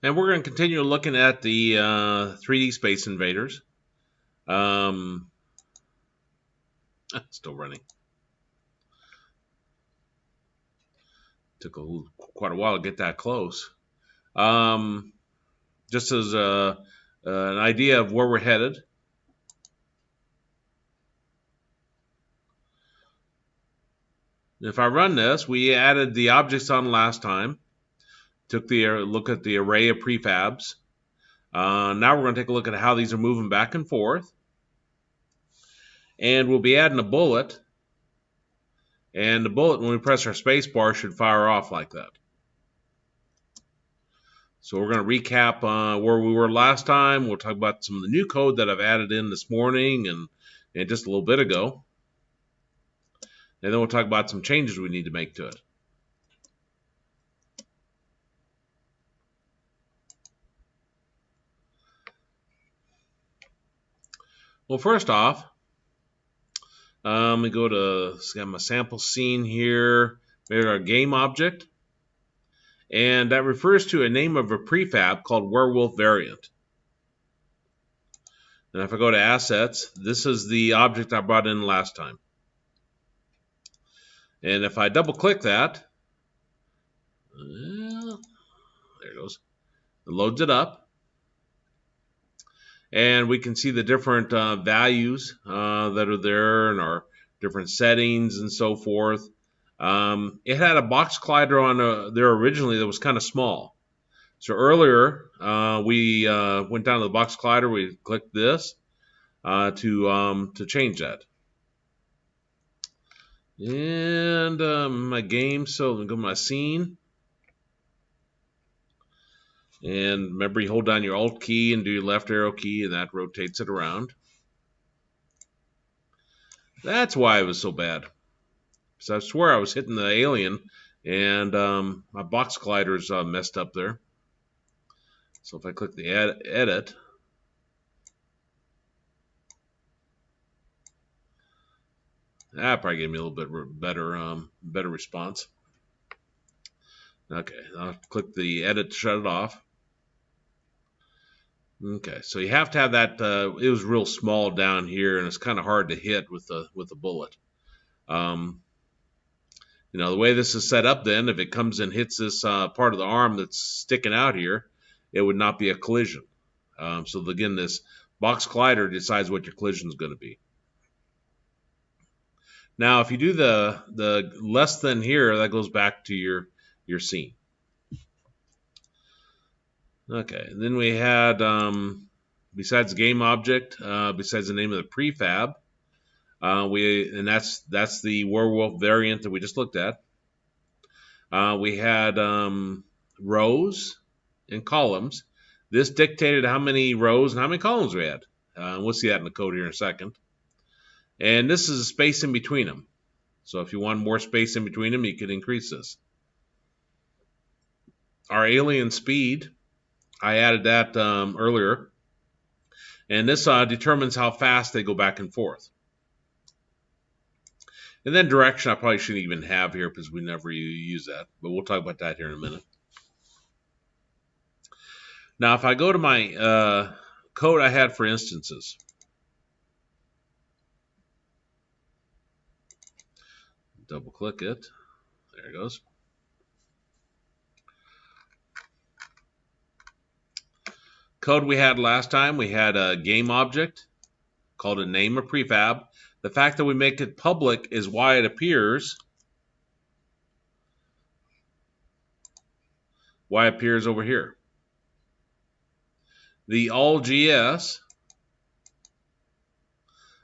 And we're going to continue looking at the 3D Space Invaders. Still running. Took quite a while to get that close. Just as an idea of where we're headed. If I run this, we added the objects on last time. Took the look at the array of prefabs. Now we're going to take a look at how these are moving back and forth. And we'll be adding a bullet. And the bullet, when we press our space bar, should fire off like that. So we're going to recap where we were last time. We'll talk about some of the new code that I've added in this morning and just a little bit ago. And then we'll talk about some changes we need to make to it. Well, first off, we go to my sample scene here. There's our game object. And that refers to a name of a prefab called Werewolf Variant. And if I go to Assets, this is the object I brought in last time. And if I double click that, there it goes. It loads it up. And we can see the different values that are there and our different settings and so forth. It had a box collider on there originally that was kind of small. So earlier, we went down to the box collider. We clicked this to change that. And my game, so I'm going to go to my scene. And remember, you hold down your Alt key and do your left arrow key, and that rotates it around. That's why it was so bad. So I swear I was hitting the alien, and my box collider's messed up there. So if I click the edit, that probably gave me a little bit better response. Okay, I'll click the edit to shut it off. Okay, so you have to have that. It was real small down here, and it's kind of hard to hit with the bullet. The way this is set up, then if it comes and hits this part of the arm that's sticking out here, it would not be a collision. So again, this box collider decides what your collision is going to be. Now, if you do the less than here, that goes back to your scene. Okay, and then we had, besides game object, besides the name of the prefab, that's the werewolf variant that we just looked at. We had rows and columns. This dictated how many rows and how many columns we had. We'll see that in the code here in a second. And this is a space in between them. So if you want more space in between them, you could increase this. Our alien speed, I added that earlier. And this determines how fast they go back and forth. And then direction, I probably shouldn't even have here because we never use that. But we'll talk about that here in a minute. Now, if I go to my code I had for instances. Double click it. There it goes. Code we had last time, we had a game object called a name of prefab. The fact that we make it public is why it appears. Why it appears over here. The all.js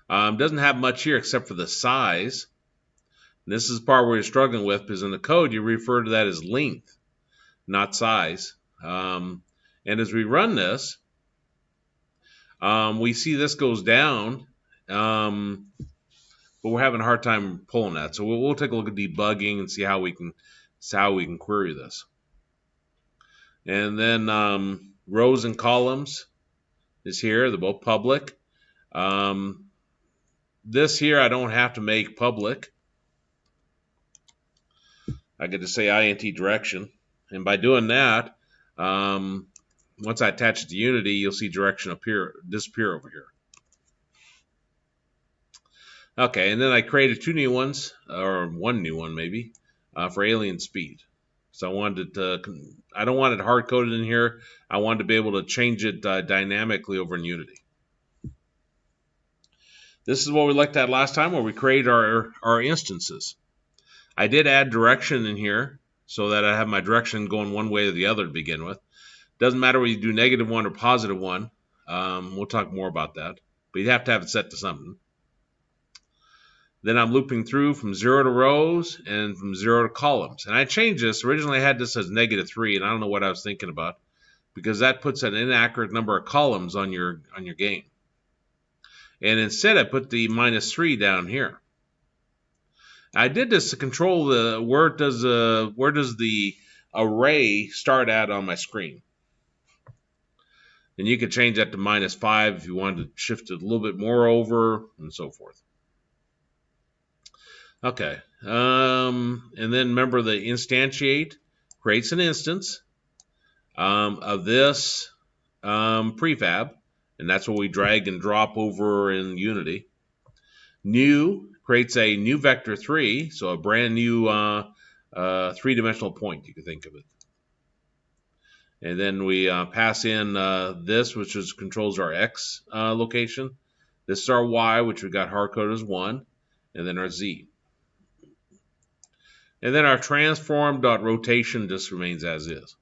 doesn't have much here except for the size. And this is the part where you're struggling with because in the code you refer to that as length, not size. And as we run this, we see this goes down, but we're having a hard time pulling that. So we'll take a look at debugging and see how we can query this. And then rows and columns is here. They're both public. This here I don't have to make public. I get to say int direction, and by doing that. once I attach it to Unity, you'll see direction disappear over here. Okay, and then I created 2 new ones, or 1 new one maybe, for alien speed. So I wanted to, I don't want it hard coded in here. I wanted to be able to change it dynamically over in Unity. This is what we looked at last time, where we created our instances. I did add direction in here so that I have my direction going one way or the other to begin with. Doesn't matter whether you do -1 or +1. We'll talk more about that, but you have to have it set to something. Then I'm looping through from 0 to rows and from 0 to columns. And I changed this. Originally I had this as -3, and I don't know what I was thinking about, because that puts an inaccurate number of columns on your game. And instead I put the -3 down here. I did this to control the where does the array start at on my screen. And you could change that to -5 if you wanted to shift it a little bit more over, and so forth. Okay, and then remember the instantiate creates an instance of this prefab, and that's what we drag and drop over in Unity. New creates a new vector 3, so a brand new 3-dimensional point, you can think of it. And then we pass in this, which controls our X location. This is our Y, which we got hard-coded as 1, and then our Z. And then our transform.rotation just remains as is.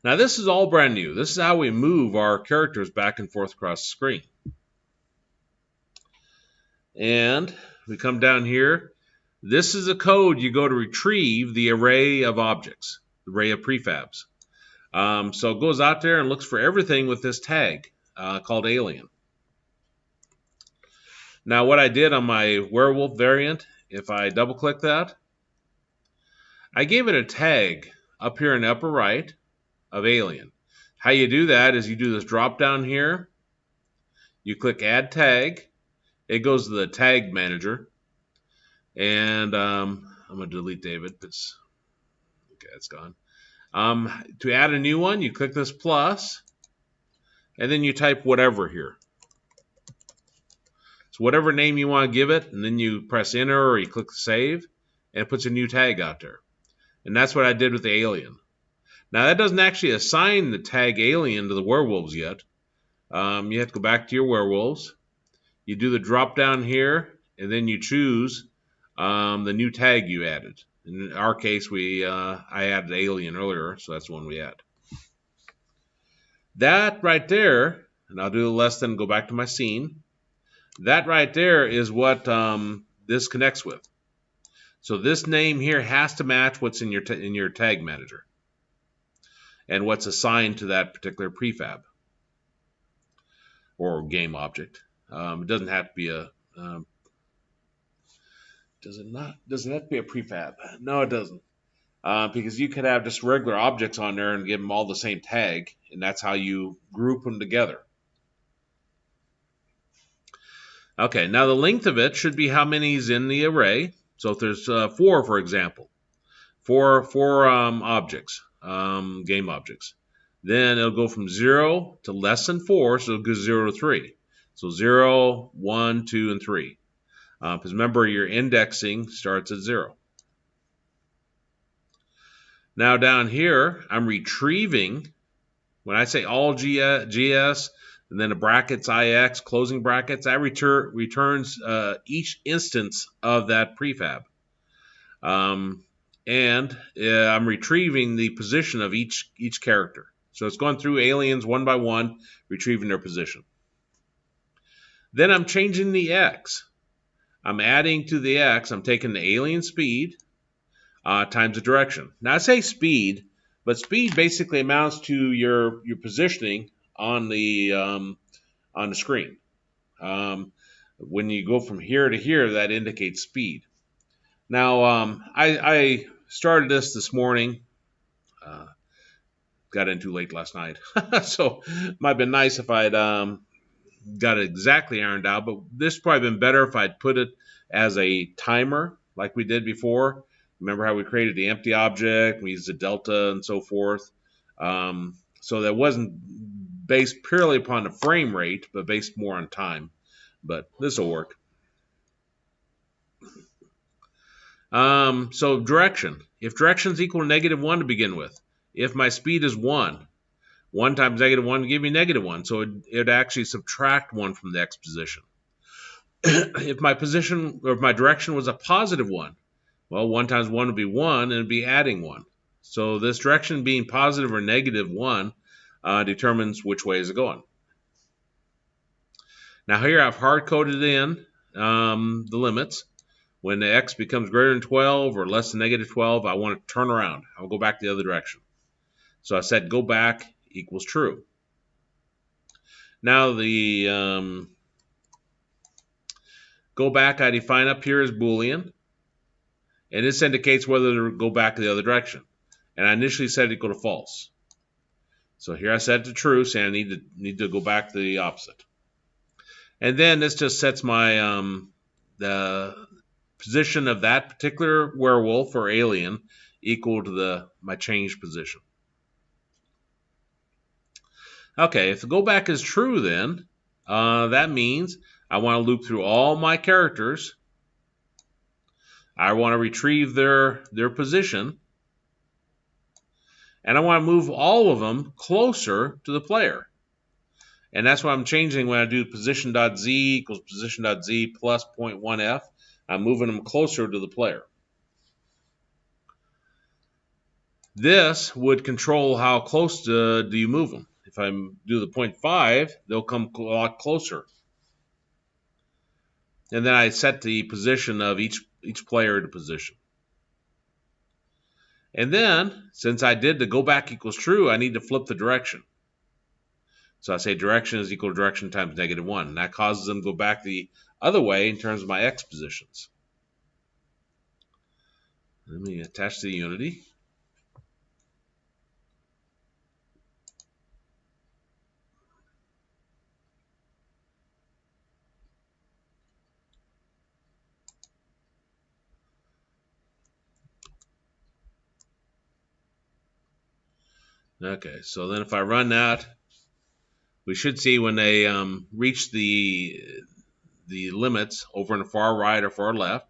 Now this is all brand new. This is how we move our characters back and forth across the screen. And we come down here. This is the code you go to retrieve the array of objects, the array of prefabs. So it goes out there and looks for everything with this tag called alien. Now what I did on my werewolf variant, if I double click that, I gave it a tag up here in the upper right of alien. How you do that is you do this drop down here, you click add tag, it goes to the tag manager, and I'm going to delete David. Okay, it's gone. To add a new one, you click this plus, and then you type whatever here. So whatever name you want to give it, and then you press enter or you click save, and it puts a new tag out there. And that's what I did with the alien. Now that doesn't actually assign the tag alien to the werewolves yet. You have to go back to your werewolves. You do the drop down here, and then you choose the new tag you added. In our case, I added alien earlier, so that's the one we add. That right there, and I'll do less than go back to my scene. That right there is what this connects with. So this name here has to match what's in your tag manager and what's assigned to that particular prefab or game object. It doesn't have to be a does it have to be a prefab? No, it doesn't. Because you could have just regular objects on there and give them all the same tag, and that's how you group them together. Okay, now the length of it should be how many is in the array. So if there's 4, for example, four objects, game objects, then it'll go from 0 to less than 4, so it'll go 0 to 3. So 0, 1, 2, and 3. Because remember, your indexing starts at 0. Now down here, I'm retrieving, when I say all GS, and then the brackets IX, closing brackets, that returns each instance of that prefab. And I'm retrieving the position of each character. So it's going through aliens one by one, retrieving their position. Then I'm changing the X. I'm adding to the X, I'm taking the alien speed times the direction. Now I say speed, but speed basically amounts to your positioning on the screen. When you go from here to here, that indicates speed. Now I started this morning. Got in too late last night, so it might have been nice if I'd got it exactly ironed out. But this would probably been better if I'd put it as a timer like we did before, Remember how we created the empty object, we used the delta and so forth. So that wasn't based purely upon the frame rate, but based more on time. But this will work. So direction. If direction is equal to -1 to begin with, if my speed is 1, 1 times -1 would give me -1. So it would actually subtract 1 from the x position. If my position or if my direction was a +1, well, 1 times 1 would be 1, and it would be adding 1. So this direction being positive or -1 determines which way is it going. Now here I've hard-coded in the limits. When the x becomes greater than 12 or less than -12, I want to turn around. I'll go back the other direction. So I said go back equals true. Now the go back I define up here as Boolean. And this indicates whether to go back the other direction. And I initially set it equal to false. So here I set it to true, saying I need to go back the opposite. And then this just sets my the position of that particular werewolf or alien equal to my changed position. Okay, if the go back is true, then that means I want to loop through all my characters. I want to retrieve their position, and I want to move all of them closer to the player. And that's what I'm changing when I do position.z equals position.z plus 0.1f. I'm moving them closer to the player. This would control how close do you move them. If I do the 0.5, they'll come a lot closer. And then I set the position of each player to position. And then, since I did the go back equals true, I need to flip the direction. So I say direction is equal to direction times -1. And that causes them to go back the other way in terms of my x positions. Let me attach the Unity. Okay, so then if I run that, we should see when they reach the limits over in the far right or far left,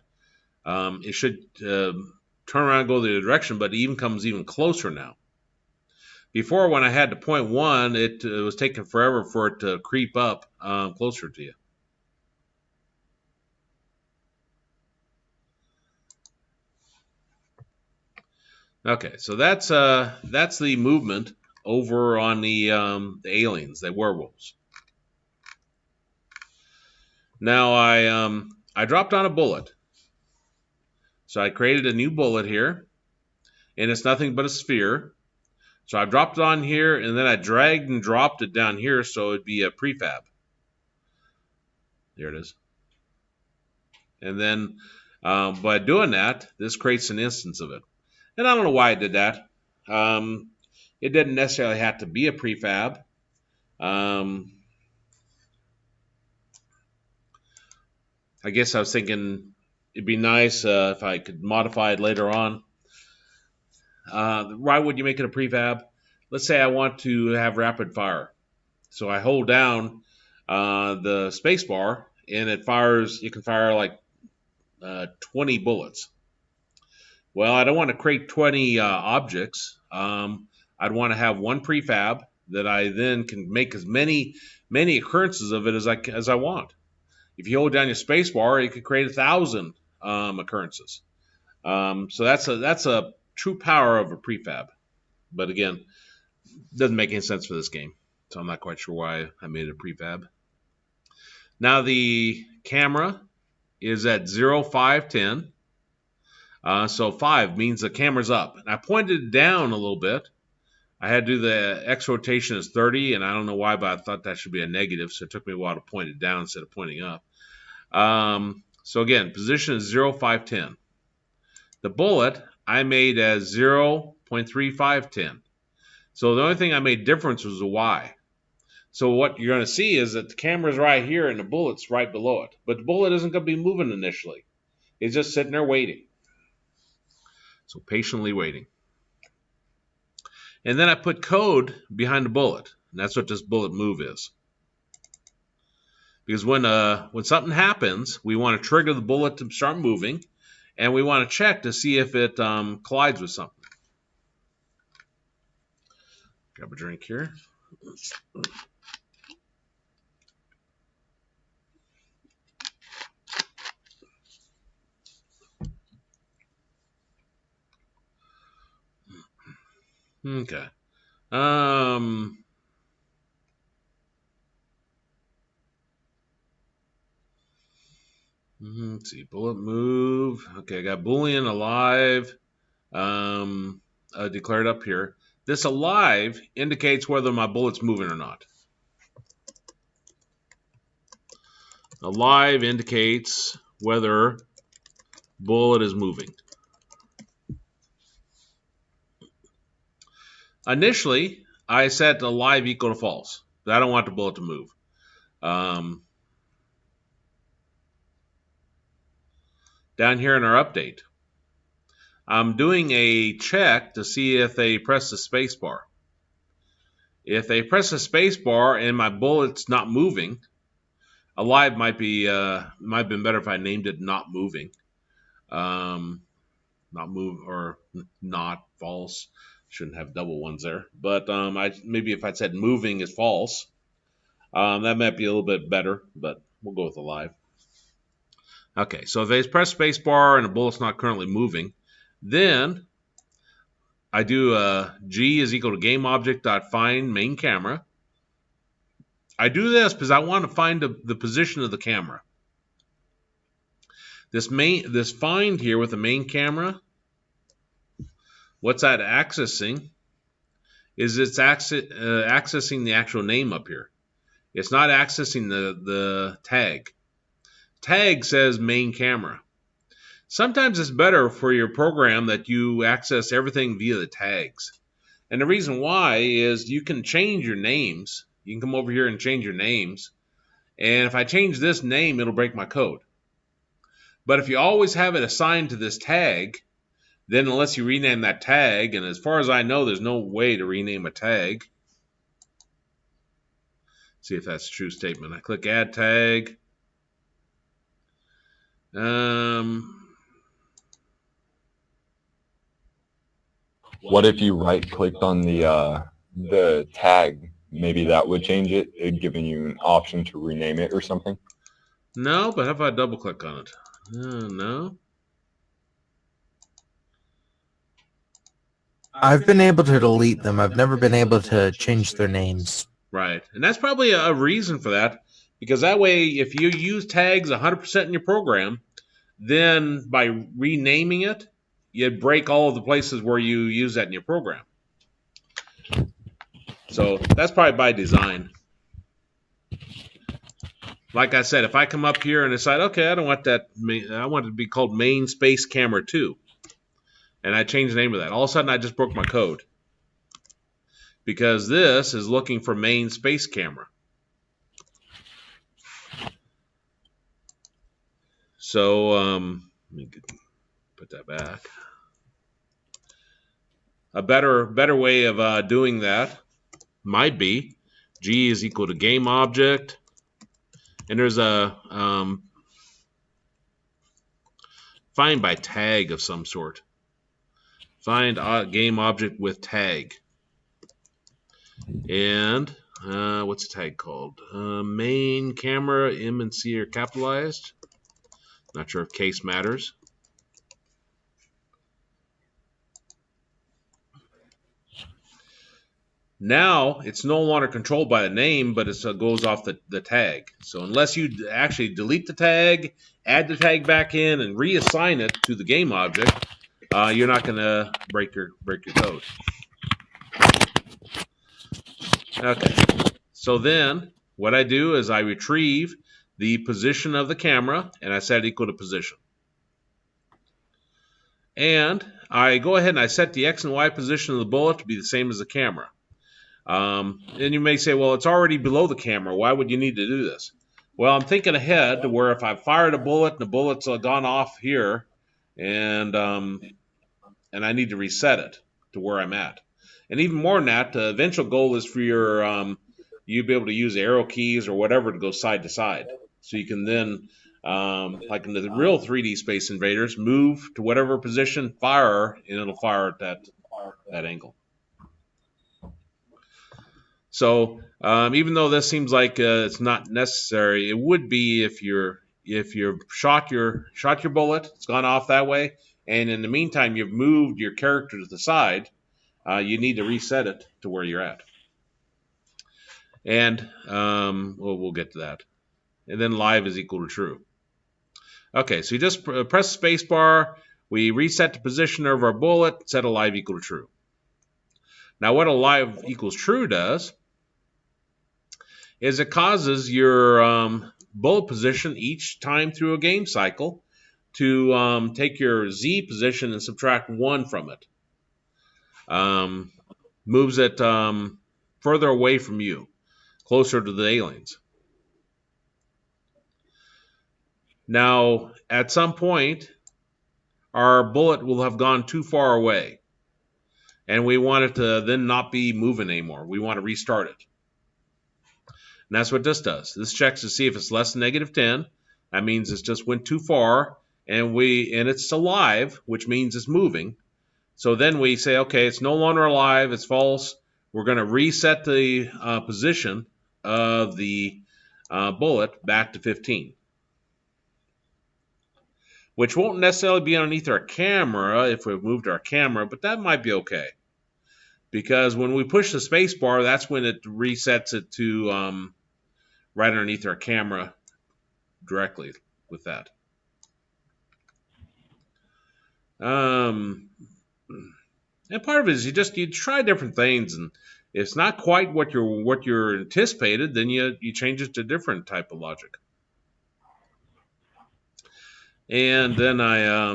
it should turn around and go the other direction, but it even comes even closer now. Before, when I had the 0.1, it was taking forever for it to creep up closer to you. Okay, so that's the movement over on the aliens, the werewolves. Now I dropped on a bullet. So I created a new bullet here, and it's nothing but a sphere. So I dropped it on here, and then I dragged and dropped it down here so it'd be a prefab. There it is. And then by doing that, this creates an instance of it. And I don't know why I did that. It didn't necessarily have to be a prefab. I guess I was thinking it'd be nice if I could modify it later on. Why would you make it a prefab? Let's say I want to have rapid fire. So I hold down the space bar, and it fires. You can fire like 20 bullets. Well, I don't want to create 20 objects. I'd want to have one prefab that I then can make as many occurrences of it as I want. If you hold down your space bar, it could create 1,000 occurrences. So that's a true power of a prefab. But again, doesn't make any sense for this game. So I'm not quite sure why I made it a prefab. Now the camera is at 0, 5, 10. So 5 means the camera's up. And I pointed it down a little bit. I had to do the X rotation as 30, and I don't know why, but I thought that should be a negative, so it took me a while to point it down instead of pointing up. So again, position is 0, 5, 10. The bullet I made as 0.3510. So the only thing I made difference was the Y. So what you're going to see is that the camera's right here and the bullet's right below it. But the bullet isn't going to be moving initially. It's just sitting there waiting. So patiently waiting. And then I put code behind the bullet. And that's what this bullet move is. Because when something happens, we want to trigger the bullet to start moving. And we want to check to see if it collides with something. Grab a drink here. Okay. Let's see. Bullet move. Okay, I got Boolean alive declared up here. This alive indicates whether my bullet's moving or not. Alive indicates whether bullet is moving. Initially, I set alive equal to false. I don't want the bullet to move. Down here in our update, I'm doing a check to see if they press the space bar. If they press the space bar and my bullet's not moving, alive might have been better if I named it not moving. Not move or not false. Shouldn't have double ones there. But maybe if I said moving is false, that might be a little bit better, but we'll go with alive. Okay, so if they press spacebar and the bullet's not currently moving, then I do G is equal to GameObject.find main camera. I do this because I want to find the position of the camera. This find here with the main camera, what's that accessing? Is it's accessing the actual name up here. It's not accessing the tag. Tag says main camera. Sometimes it's better for your program that you access everything via the tags. And the reason why is you can change your names. You can come over here and change your names. And if I change this name, it'll break my code. But if you always have it assigned to this tag, then unless you rename that tag, and as far as I know, there's no way to rename a tag. See if that's a true statement. I click add tag. What if you right-clicked on the tag? Maybe that would change it, giving you an option to rename it or something? No, but how if I double-click on it? No. I've been able to delete them. I've never been able to change their names. Right. And that's probably a reason for that, because that way, if you use tags 100% in your program, then by renaming it, you break all of the places where you use that in your program. So that's probably by design. Like I said, if I come up here and decide, okay, I don't want that, I want it to be called main space camera 2. And I change the name of that. All of a sudden, I just broke my code. Because this is looking for main space camera. So, let me put that back. A better way of doing that might be G is equal to GameObject. And there's a find by tag of some sort. Find GameObject with tag. And what's the tag called? Main camera, M and C are capitalized. Not sure if case matters. Now, it's no longer controlled by the name, but it goes off the tag. So unless you actually delete the tag, add the tag back in, and reassign it to the game object, you're not going to break your code. Okay. So then, what I do is I retrieve the position of the camera, and I set it equal to position. And I go ahead and I set the X and Y position of the bullet to be the same as the camera. And you may say, well, it's already below the camera. Why would you need to do this? Well, I'm thinking ahead to where if I fired a bullet and the bullet's gone off here, and and I need to reset it to where I'm at. And even more than that, the eventual goal is for your you be able to use arrow keys or whatever to go side to side, so you can then, like in the real 3D Space Invaders, move to whatever position, fire, and it'll fire at that angle. So even though this seems like it's not necessary, it would be if you've shot your bullet, it's gone off that way, and in the meantime you've moved your character to the side. You need to reset it to where you're at. And we'll get to that. And then live is equal to true. Okay, so you just press space bar. We reset the position of our bullet, set a live equal to true. Now what a live equals true does is it causes your bullet position each time through a game cycle to take your Z position and subtract 1 from it. Moves it further away from you, closer to the aliens. Now, at some point, our bullet will have gone too far away, and we want it to then not be moving anymore. We want to restart it. And that's what this does. This checks to see if it's less than -10. That means it just went too far, and it's alive, which means it's moving. So then we say, okay, it's no longer alive, it's false. We're going to reset the position of the bullet back to 15. Which won't necessarily be underneath our camera if we've moved our camera, but that might be okay. Because when we push the space bar, that's when it resets it to right underneath our camera directly with that. And part of it is you try different things, and if it's not quite what you're anticipated, then you change it to a different type of logic. And then I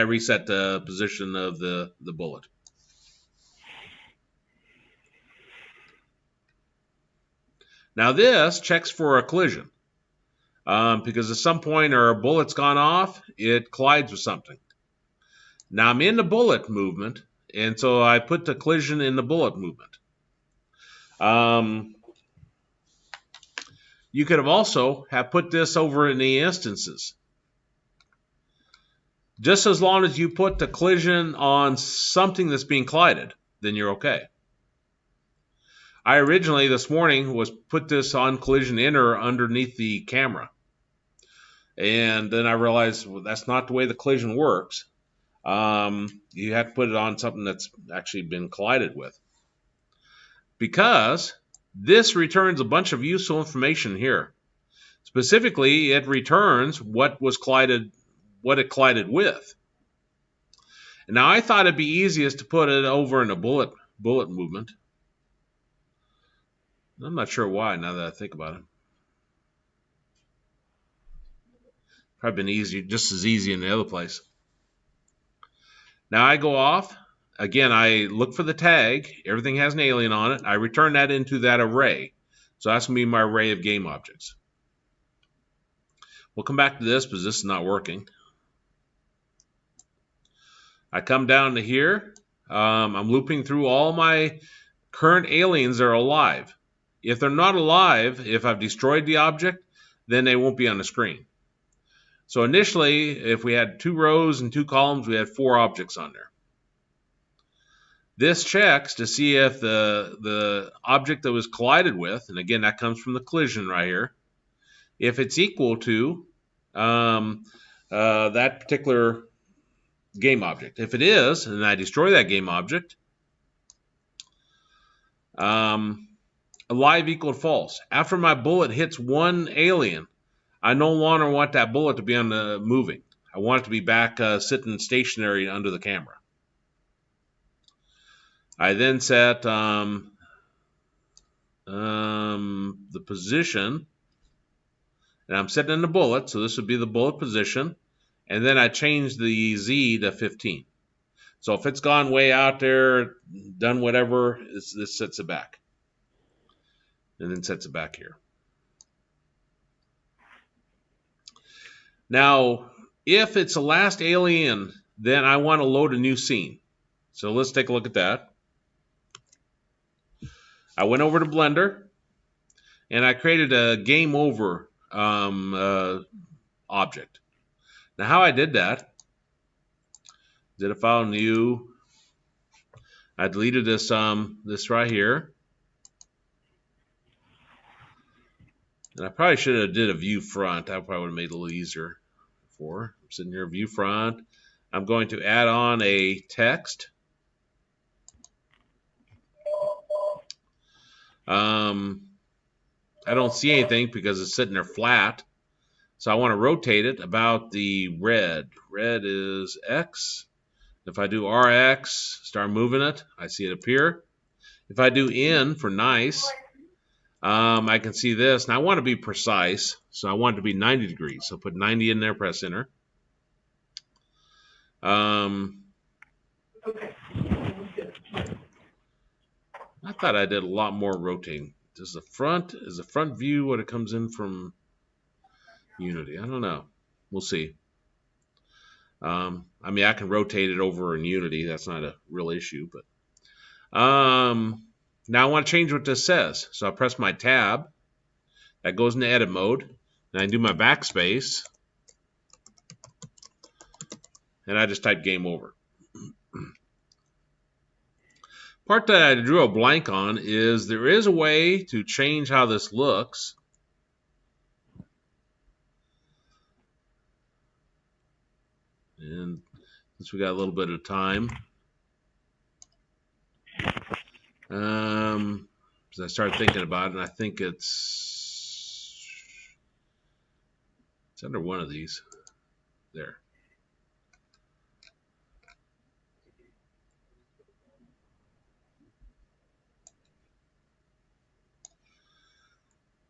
reset the position of the bullet. Now this checks for a collision, because at some point our bullet's gone off, it collides with something. Now I'm in the bullet movement, and so I put the collision in the bullet movement. You could have also put this over in the instances. Just as long as you put the collision on something that's being collided, then you're okay. I originally this morning was put this on collision inner underneath the camera. And then I realized, well, that's not the way the collision works. You have to put it on something that's actually been collided with. Because this returns a bunch of useful information here. Specifically, it returns what it collided with. And now I thought it'd be easiest to put it over in a bullet movement. I'm not sure why now that I think about it. Probably been easier, just as easy in the other place. Now I go off. Again, I look for the tag. Everything has an alien on it. I return that into that array. So that's going to be my array of game objects. We'll come back to this because this is not working. I come down to here. I'm looping through all my current aliens that are alive. If they're not alive, if I've destroyed the object, then they won't be on the screen. So initially, if we had 2 rows and 2 columns, we had 4 objects on there. This checks to see if the object that was collided with, and again, that comes from the collision right here, if it's equal to that particular game object. If it is, and I destroy that game object, alive equaled false. After my bullet hits one alien, I no longer want that bullet to be on the moving. I want it to be back sitting stationary under the camera. I then set the position, and I'm setting in the bullet, so this would be the bullet position, and then I change the Z to 15. So if it's gone way out there, done whatever, this sets it back. And then sets it back here. Now, if it's the last alien, then I want to load a new scene. So let's take a look at that. I went over to Blender, and I created a game over object. Now, how I did that, did a file new. I deleted this right here. And I probably should have did a view front. That probably would have made it a little easier. I'm sitting here, view front. I'm going to add on a text. I don't see anything because it's sitting there flat. So I want to rotate it about the red. Red is X. If I do RX, start moving it, I see it appear. If I do N for nice, I can see this. Now I want to be precise, so I want it to be 90 degrees. So put 90 in there, press enter. Okay. I thought I did a lot more rotating. Is the front view what it comes in from Unity? I don't know. We'll see. I mean, I can rotate it over in Unity. That's not a real issue, but now I want to change what this says. So I press my tab. That goes into edit mode. And I do my backspace. And I just type game over. Part that I drew a blank on is there is a way to change how this looks. And since we got a little bit of time, as I started thinking about it, and I think it's under one of these. There.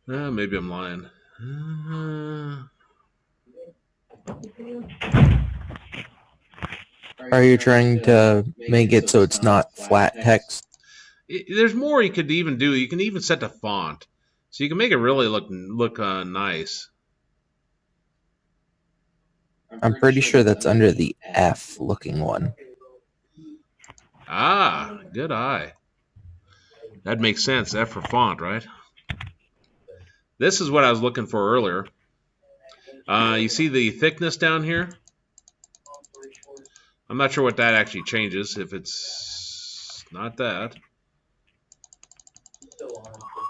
Maybe I'm lying. Are you trying to make it so it's not flat text? There's more you could even do. You can even set the font, so you can make it really look nice. I'm pretty sure that's under the F looking one. Ah, good eye. That makes sense. F for font, right? This is what I was looking for earlier. You see the thickness down here? I'm not sure what that actually changes. If it's not that.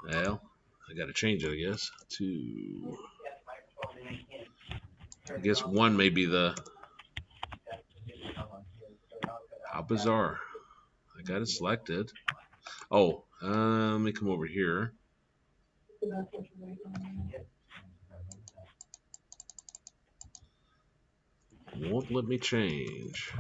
Well, I got to change it, I guess. To, I guess 1 may be the... How bizarre. I got it selected. Oh, let me come over here. Won't let me change.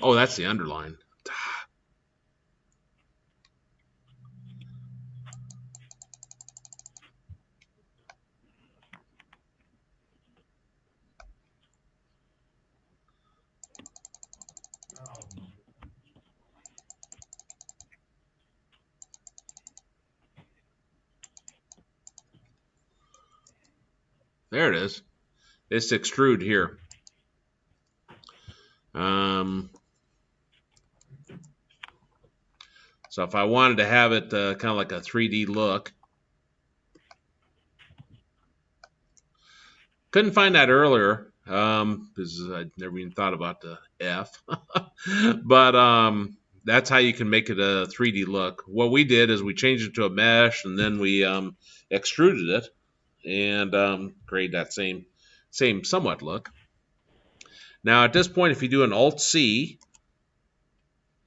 Oh, that's the underline. There it is. It's extrude here. So if I wanted to have it kind of like a 3D look, couldn't find that earlier because I never even thought about the F. But that's how you can make it a 3D look. What we did is we changed it to a mesh, and then we extruded it and create that same somewhat look. Now at this point, if you do an Alt-C,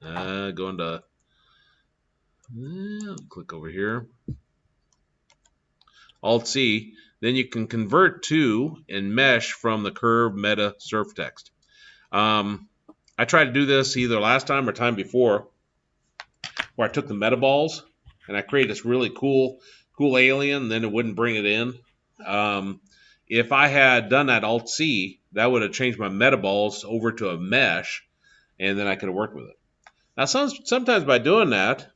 go into, click over here, Alt-C, then you can convert to and mesh from the curve meta surf text. I tried to do this either last time or time before, where I took the meta balls and I created this really cool alien, then it wouldn't bring it in. If I had done that Alt-C, that would have changed my meta balls over to a mesh, and then I could have worked with it. Now, sometimes by doing that,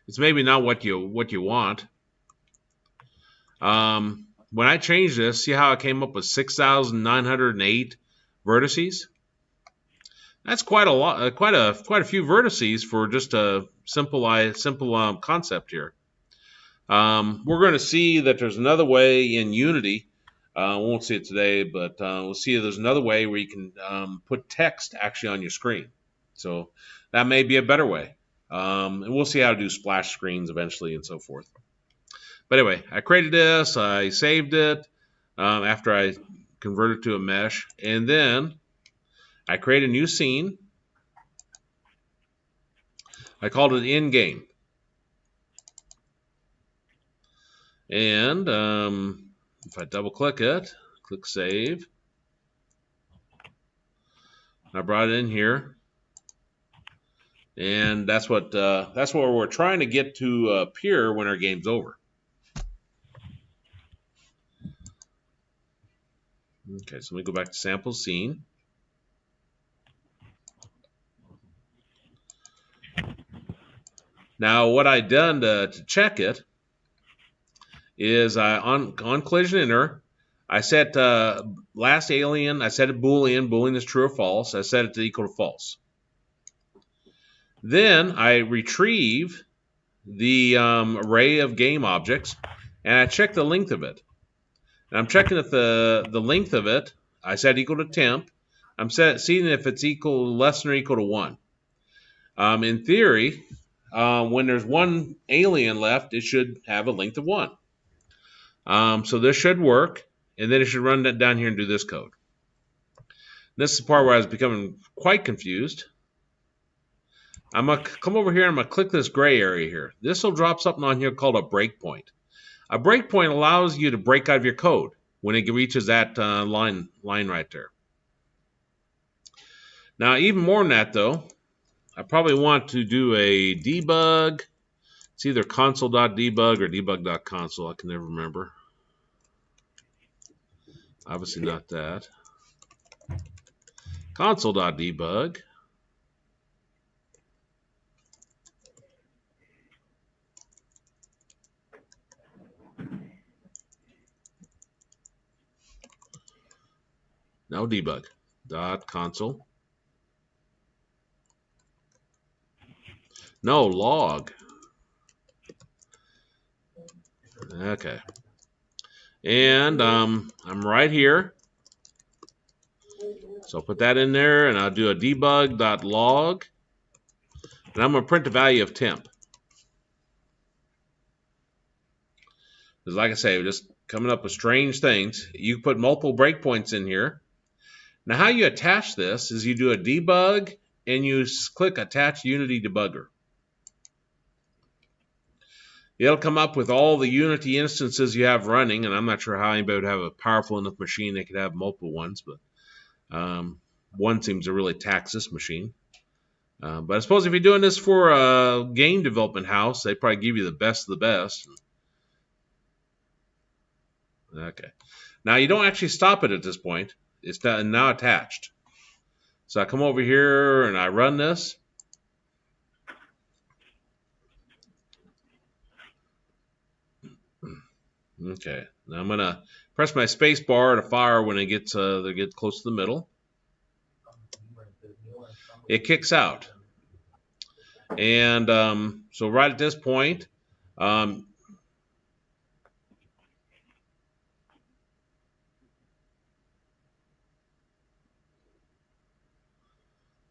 It's maybe not what you want. When I changed this, see how I came up with 6,908 vertices? That's quite a lot, quite a few vertices for just a simple concept here. We're going to see that there's another way in Unity. We won't see it today, but we'll see there's another way where you can put text actually on your screen. So that may be a better way. And we'll see how to do splash screens eventually and so forth. But anyway, I created this. I saved it after I converted to a mesh. And then I create a new scene. I called it in-game. And if I double click it, click save. I brought it in here. And that's what we're trying to get to appear when our game's over. Okay, so let me go back to sample scene. Now, what I done to check it is on collision enter, I set last alien. I set it Boolean. Boolean is true or false. I set it to equal to false. Then I retrieve the array of game objects, and I check the length of it. And I'm checking if the length of it, I set equal to temp. I'm seeing if it's less than or equal to 1. In theory, when there's one alien left, it should have a length of 1. So this should work, and then it should run that down here and do this code. This is the part where I was becoming quite confused. I'm going to come over here and I'm going to click this gray area here. This will drop something on here called a breakpoint. A breakpoint allows you to break out of your code when it reaches that line right there. Now, even more than that, though, I probably want to do a debug. It's either console.debug or debug.console. I can never remember. Obviously not that. Console.debug. No debug. .console. No log. Okay. And I'm right here. So I'll put that in there and I'll do a debug.log. And I'm going to print the value of temp. Because like I say, we're just coming up with strange things. You put multiple breakpoints in here. Now how you attach this is you do a debug and you click attach Unity debugger. It'll come up with all the Unity instances you have running, and I'm not sure how anybody would have a powerful enough machine they could have multiple ones, but one seems to really tax this machine. But I suppose if you're doing this for a game development house, they probably give you the best of the best. Okay. Now you don't actually stop it at this point. It's now attached. So I come over here and I run this. Okay. Now I'm gonna press my space bar to fire when it gets close to the middle. It kicks out. And so right at this point,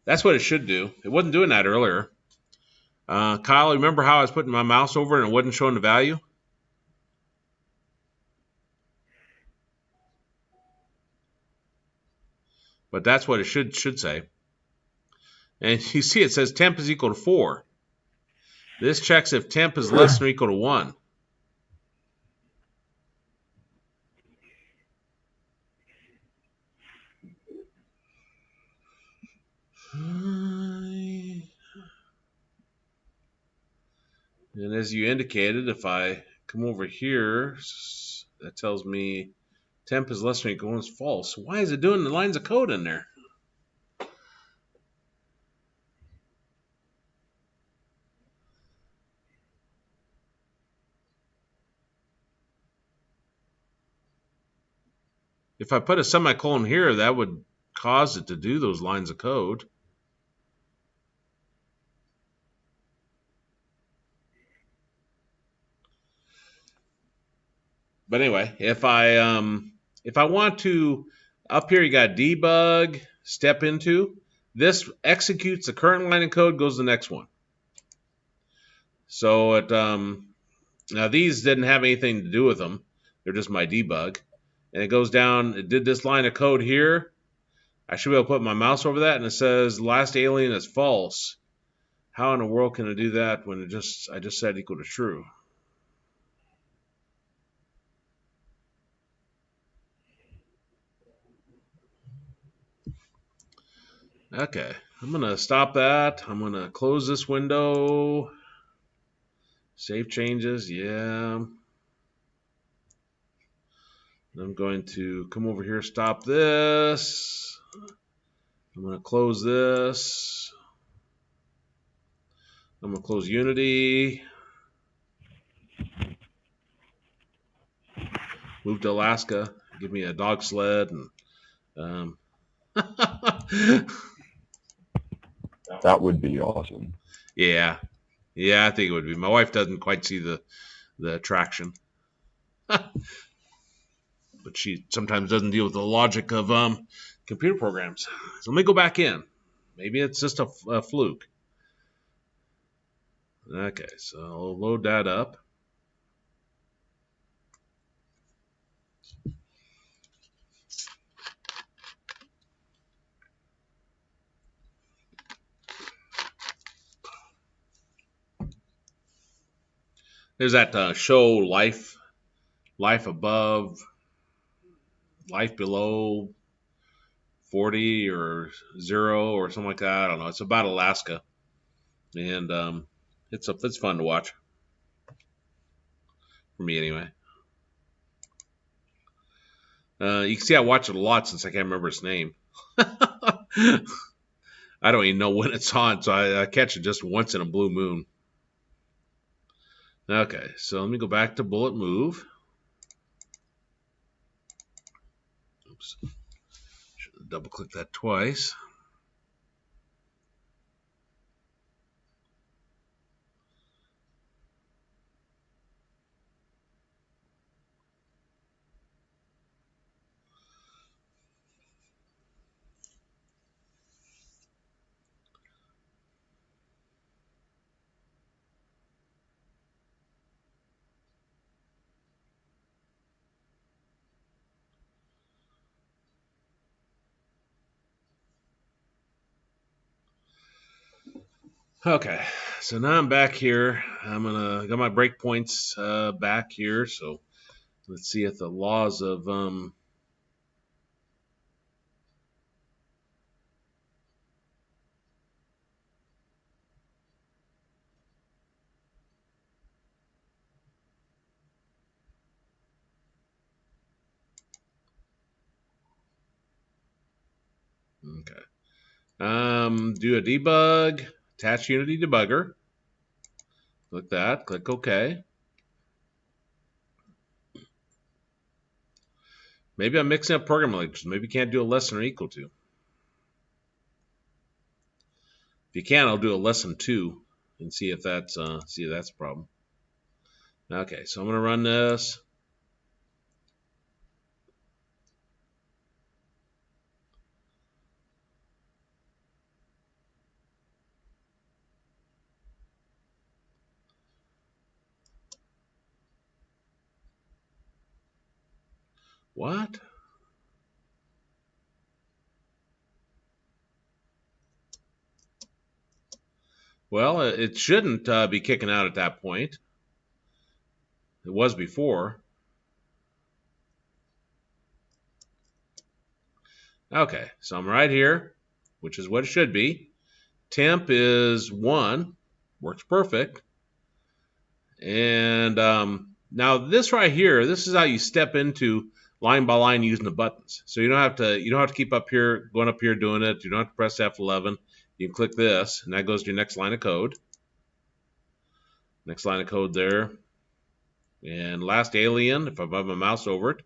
that's what it should do. It wasn't doing that earlier. Kyle, remember how I was putting my mouse over and it wasn't showing the value? But that's what it should say. And you see it says temp is equal to 4. This checks if temp is less than or equal to 1. And as you indicated, if I come over here, that tells me temp is less than or equal to 1 is false. Why is it doing the lines of code in there? If I put a semicolon here, that would cause it to do those lines of code. But anyway, if I want to, up here you got debug, step into. This executes the current line of code, goes to the next one. So it now these didn't have anything to do with them. They're just my debug. And it goes down, it did this line of code here. I should be able to put my mouse over that, and it says last alien is false. How in the world can I do that when I just said equal to true? Okay, I'm gonna stop that. I'm gonna close this window. Save changes, yeah. I'm going to come over here, stop this. I'm going to close this. I'm going to close Unity. Move to Alaska. Give me a dog sled. And That would be awesome. yeah, I think it would be. My wife doesn't quite see the attraction. But she sometimes doesn't deal with the logic of computer programs. So let me go back in. Maybe it's just a fluke. Okay, so I'll load that up. There's that show Life Above, Life Below 40 or 0 or something like that. I don't know. It's about Alaska, and it's fun to watch for me anyway. You can see I watch it a lot since I can't remember its name. I don't even know when it's on, so I catch it just once in a blue moon. Okay, so let me go back to Bullet Move. Oops. Should have double clicked that twice. Okay, so now I'm back here. I'm gonna got my breakpoints back here. So let's see if the laws of okay. Do a debug. Attach Unity debugger. Click that. Click OK. Maybe I'm mixing up programming languages. Maybe you can't do a less than or equal to. If you can, I'll do a lesson 2 and see if that's a problem. Okay, so I'm going to run this. What? Well, it shouldn't be kicking out at that point. It was before. Okay, so I'm right here, which is what it should be. Temp is 1, works perfect. And now this right here, this is how you step into line by line using the buttons. So you don't have to keep up here, going up here doing it. You don't have to press F11. You can click this, and that goes to your next line of code. Next line of code there. And last alien, if I move my mouse over it,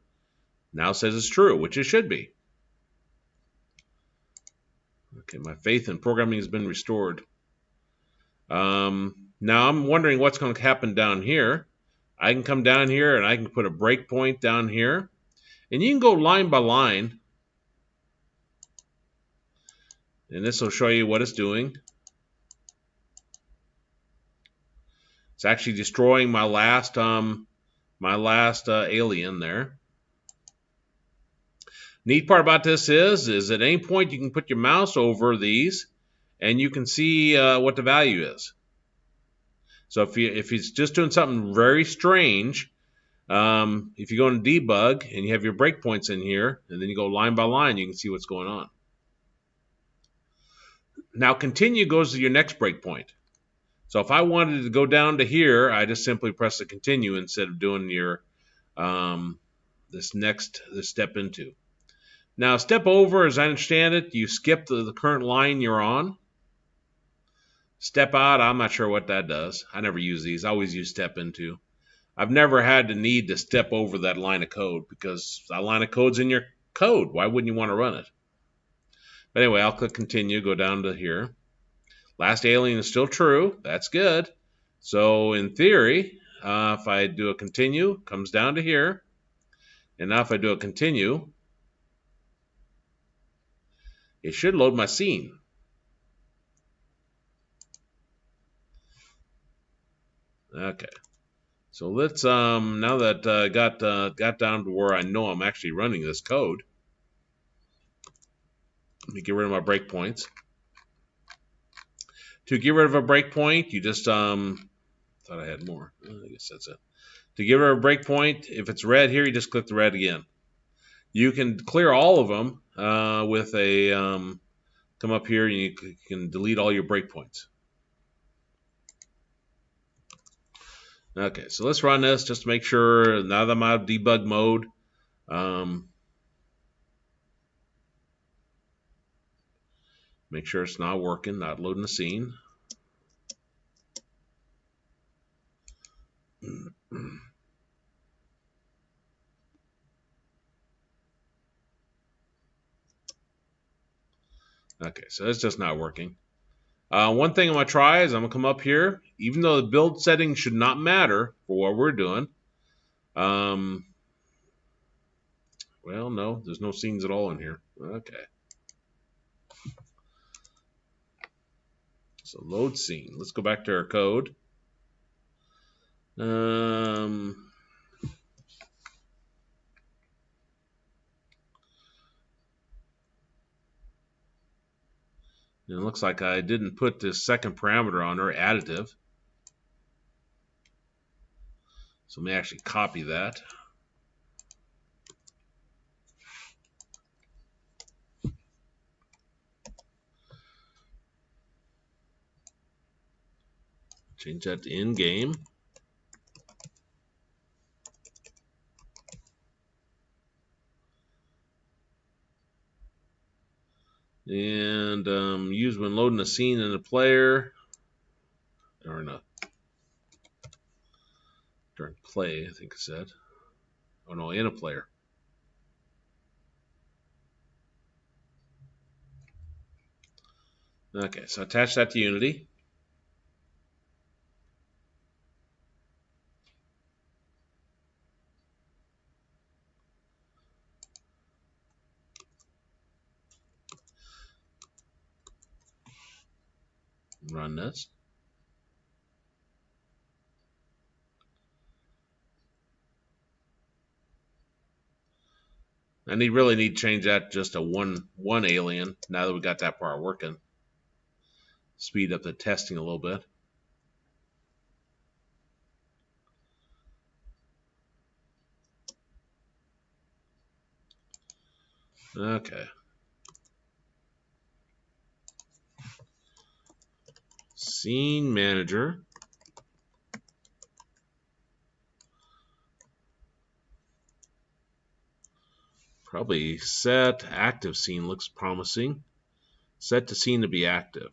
Now says it's true, which it should be. Okay, my faith in programming has been restored. Now I'm wondering what's going to happen down here. I can come down here and I can put a breakpoint down here. And you can go line by line. And this will show you what it's doing. It's actually destroying my last alien there. Neat part about this is at any point you can put your mouse over these and you can see what the value is. So if it's just doing something very strange, if you go into debug and you have your breakpoints in here and then you go line by line, you can see what's going on. Now continue goes to your next breakpoint. So if I wanted to go down to here, I just simply press the continue instead of doing your this step into. Now step over, as I understand it, you skip the current line you're on. Step out, I'm not sure what that does. I never use these. I always use step into. I've never had the need to step over that line of code because that line of code's in your code. Why wouldn't you want to run it? But anyway, I'll click continue, go down to here. Last alien is still true. That's good. So in theory, if I do a continue, it comes down to here. And now if I do a continue, it should load my scene. Okay. So let's now that got down to where I know I'm actually running this code. Let me get rid of my breakpoints. To get rid of a breakpoint, you just thought I had more. I guess that's it. To get rid of a breakpoint, if it's red here, you just click the red again. You can clear all of them with a come up here and you can delete all your breakpoints. Okay, so let's run this just to make sure. Now that I'm out of debug mode, make sure it's not working, not loading the scene. Okay, so it's just not working. One thing I'm going to try is I'm going to come up here. Even though the build settings should not matter for what we're doing. Well, no, there's no scenes at all in here. Okay. So load scene. Let's go back to our code. It looks like I didn't put this second parameter on there, additive. So let me actually copy that. Change that to in-game. And use when loading a scene in a player. Or in a during play, I think it said. Oh no, in a player. Okay, so attach that to Unity. Run this. I really need to change that just to one alien now that we got that part working. Speed up the testing a little bit. Okay. Scene manager. Probably set active scene looks promising. Set the scene to be active.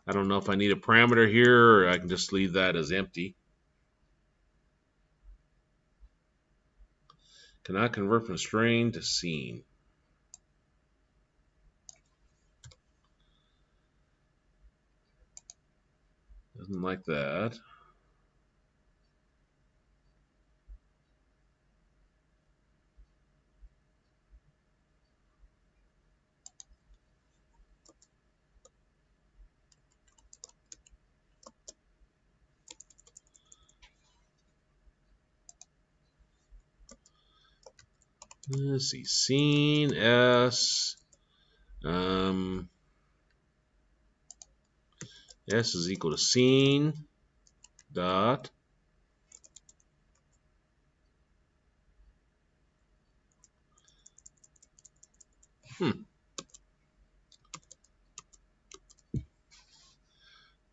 I don't know if I need a parameter here or I can just leave that as empty. Cannot convert from string to scene. Doesn't like that. Let's see, scene S. S is equal to scene dot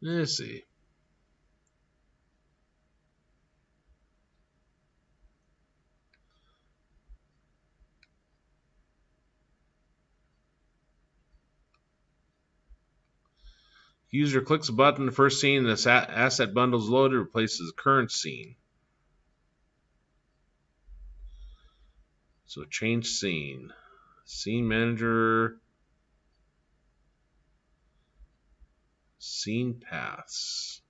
let's see. User clicks a button, the first scene in this asset bundle is loaded, replaces the current scene. So change scene. Scene manager. Scene paths.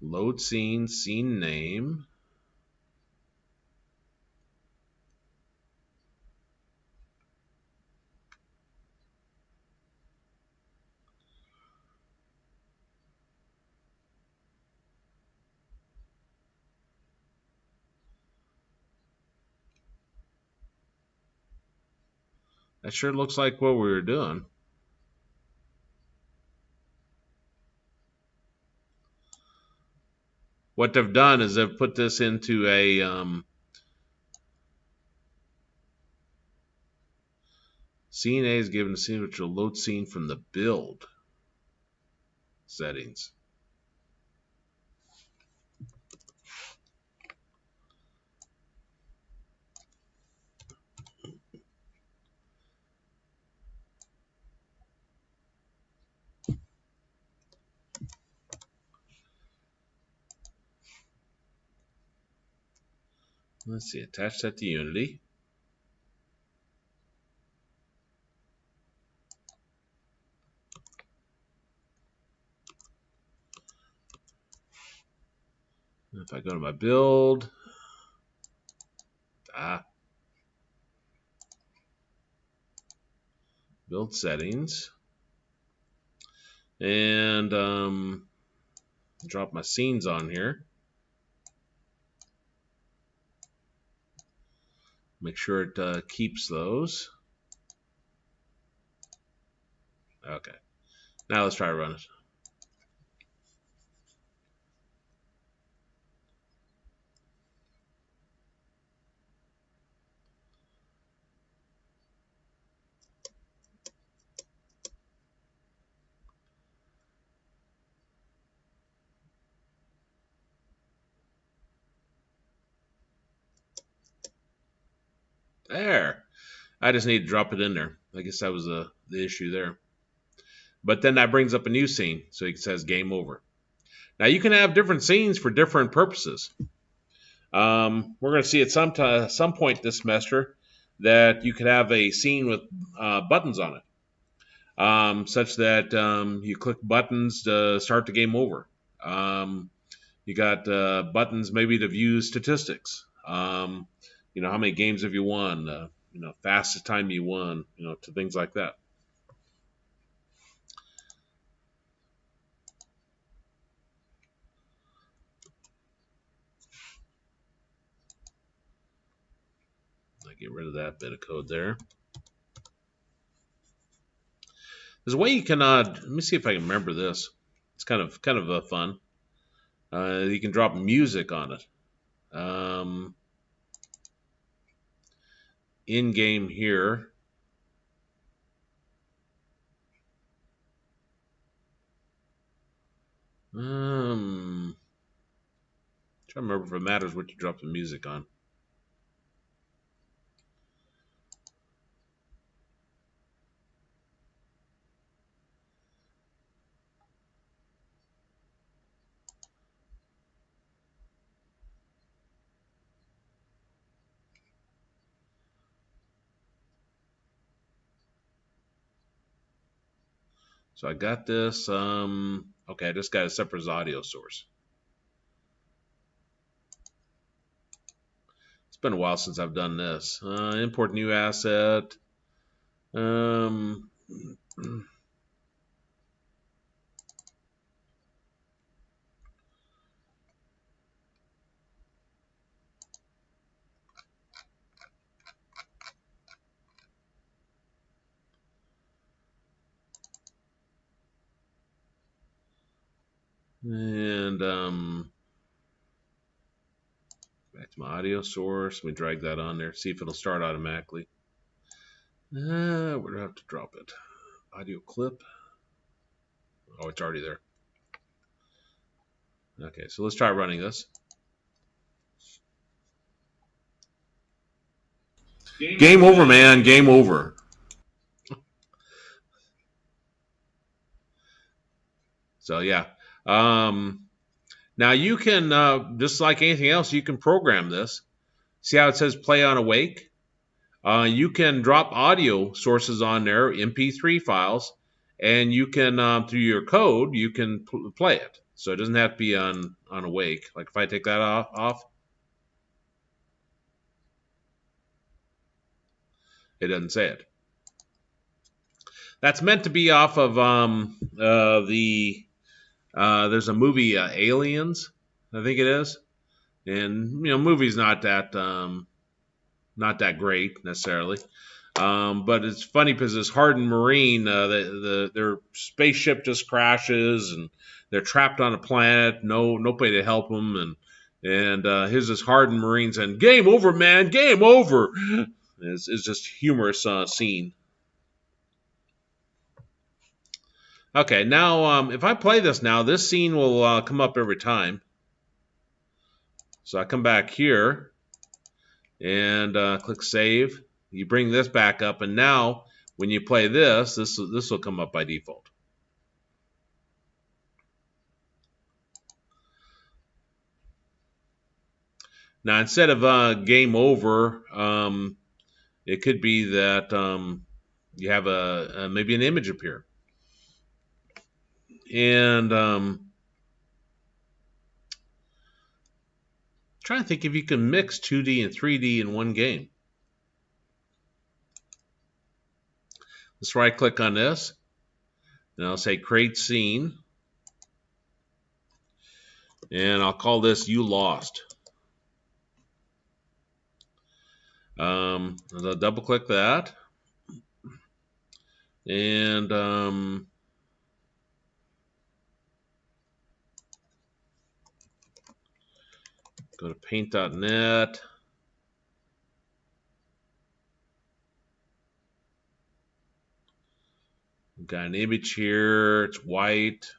Load scene, scene name. That sure looks like what we were doing. What they've done is they've put this into a scene A is given a scene which will load scene from the build settings. Let's see, attach that to Unity. If I go to my build, build settings, and drop my scenes on here. Make sure it keeps those. Okay. Now let's try to run it. There. I just need to drop it in there. I guess that was the issue there. But then that brings up a new scene. So it says game over. Now you can have different scenes for different purposes. We're going to see at some point this semester that you could have a scene with buttons on it, such that you click buttons to start the game over. You got buttons maybe to view statistics. How many games have you won? Fastest time you won. To things like that. Get rid of that bit of code there. There's a way you can. Let me see if I can remember this. It's kind of fun. You can drop music on it. In game here. Trying to remember if it matters what you drop the music on. So I got this. Okay, I just got a separate audio source. It's been a while since I've done this. Import new asset. Um, and back to my audio source. Let me drag that on there. See if it'll start automatically. Where do I have to drop it? Audio clip. Oh, it's already there. Okay, so let's try running this. Game over, man. Game over. So yeah. Now you can, just like anything else, you can program this. See how it says play on awake? You can drop audio sources on there, MP3 files, and you can, through your code, you can play it. So it doesn't have to be on awake. Like if I take that off, it doesn't say it. That's meant to be off of there's a movie Aliens, I think it is, and movie's not that great necessarily, but it's funny because this hardened Marine, their spaceship just crashes and they're trapped on a planet, nobody to help them, and here's this hardened Marine saying, "Game over, man, game over." It's just humorous scene. Okay, now if I play this now, this scene will come up every time. So I come back here and click save. You bring this back up, and now when you play this will come up by default. Now instead of game over, it could be that you have maybe an image appear, and trying to think if you can mix 2D and 3D in one game. Let's right click on this, and I'll say create scene, and I'll call this You Lost. I'll double click that, and go to paint.net. We've got an image here. It's white,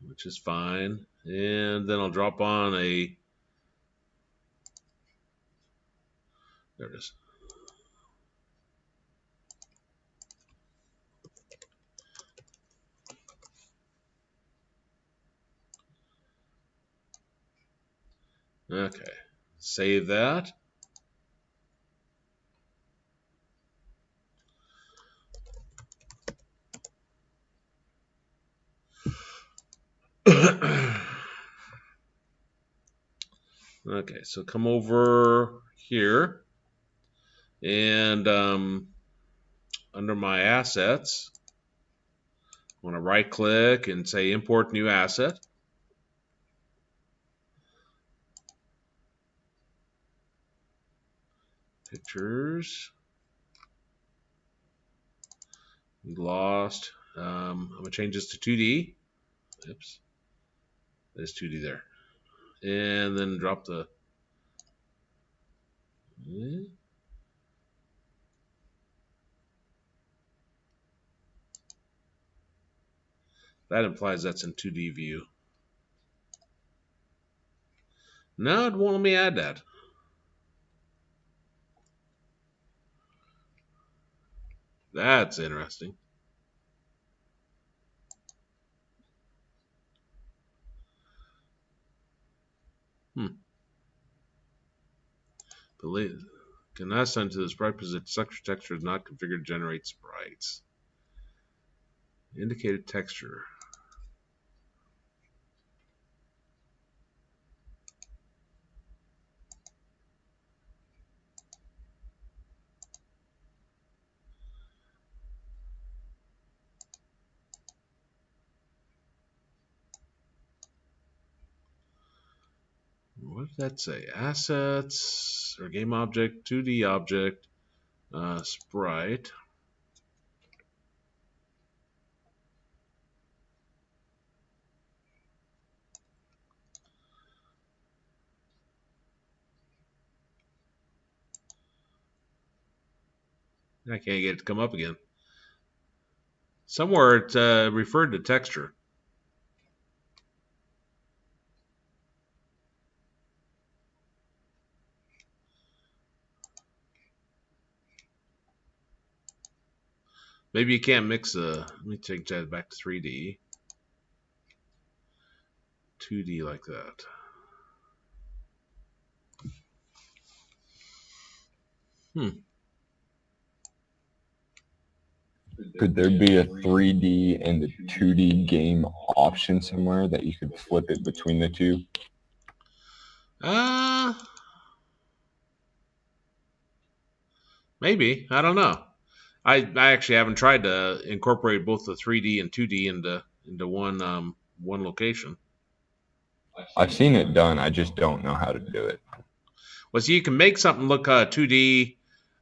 which is fine. And then I'll drop on there it is. Okay, save that. Okay, so come over here, and under my assets, I want to right click and say import new asset. Pictures. We lost. I'm going to change this to 2D. Oops. There's 2D there. And then drop the... That implies that's in 2D view. No, it won't let me add that. That's interesting. Believe cannot send to the sprite because the texture is not configured to generate sprites. Indicated texture. What did that say? Assets or game object, 2D object, sprite. I can't get it to come up again. Somewhere it referred to texture. Maybe you can't mix the. Let me take that back to 3D. 2D like that. Could there be a 3D and a 2D game option somewhere that you could flip it between the two? Maybe. I don't know. I actually haven't tried to incorporate both the 3D and 2D into one location. I've seen it done. I just don't know how to do it. Well, so you can make something look 2D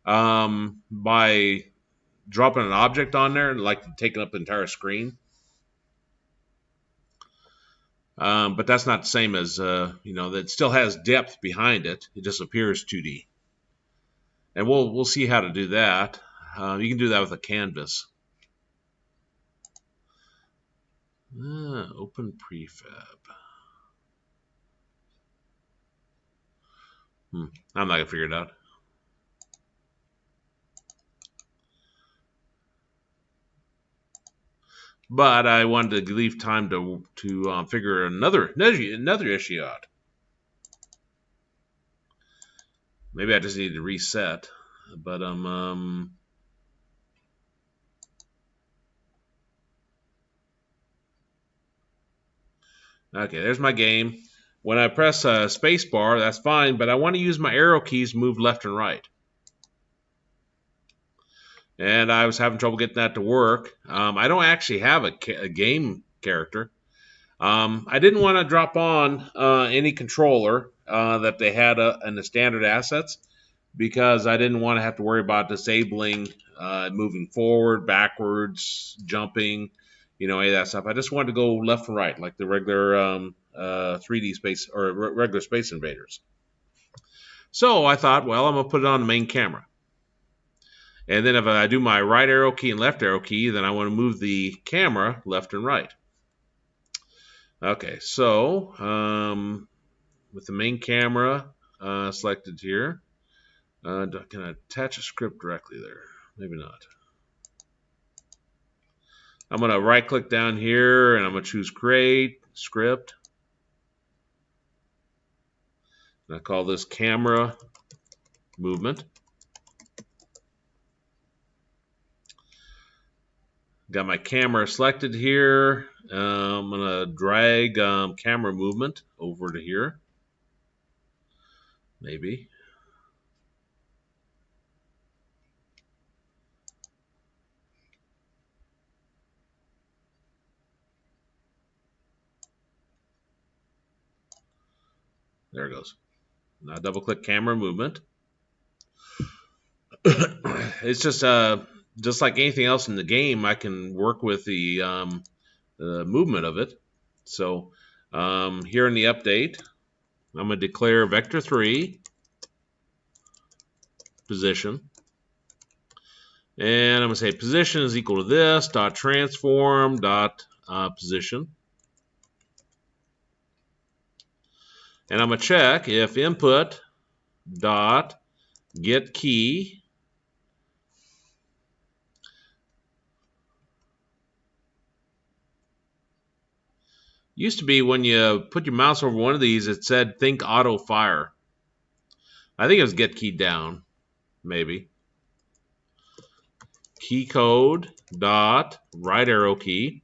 by dropping an object on there, like taking up the entire screen. But that's not the same as that still has depth behind it. It just appears 2D. And we'll see how to do that. You can do that with a canvas. Open prefab. I'm not gonna figure it out. But I wanted to leave time to figure another issue out. Maybe I just need to reset. But okay, there's my game. When I press space bar, that's fine, but I want to use my arrow keys to move left and right. And I was having trouble getting that to work. I don't actually have a game character. I didn't want to drop on any controller that they had in the standard assets because I didn't want to have to worry about disabling moving forward, backwards, jumping, any of that stuff. I just wanted to go left and right like the regular 3D space or regular Space Invaders. So I thought, well, I'm going to put it on the main camera. And then if I do my right arrow key and left arrow key, then I want to move the camera left and right. Okay, so with the main camera selected here, can I attach a script directly there? Maybe not. I'm going to right click down here and I'm going to choose Create Script. And I call this Camera Movement. Got my camera selected here. I'm going to drag camera movement over to here. Maybe. There it goes. Now double click camera movement. It's just like anything else in the game, I can work with the movement of it. So here in the update, I'm going to declare vector3 position. And I'm going to say position is equal to this, dot transform, dot position. And I'm going to check if input dot get key used to be when you put your mouse over one of these, it said think auto fire. I think it was get key down, maybe. Key code dot right arrow key.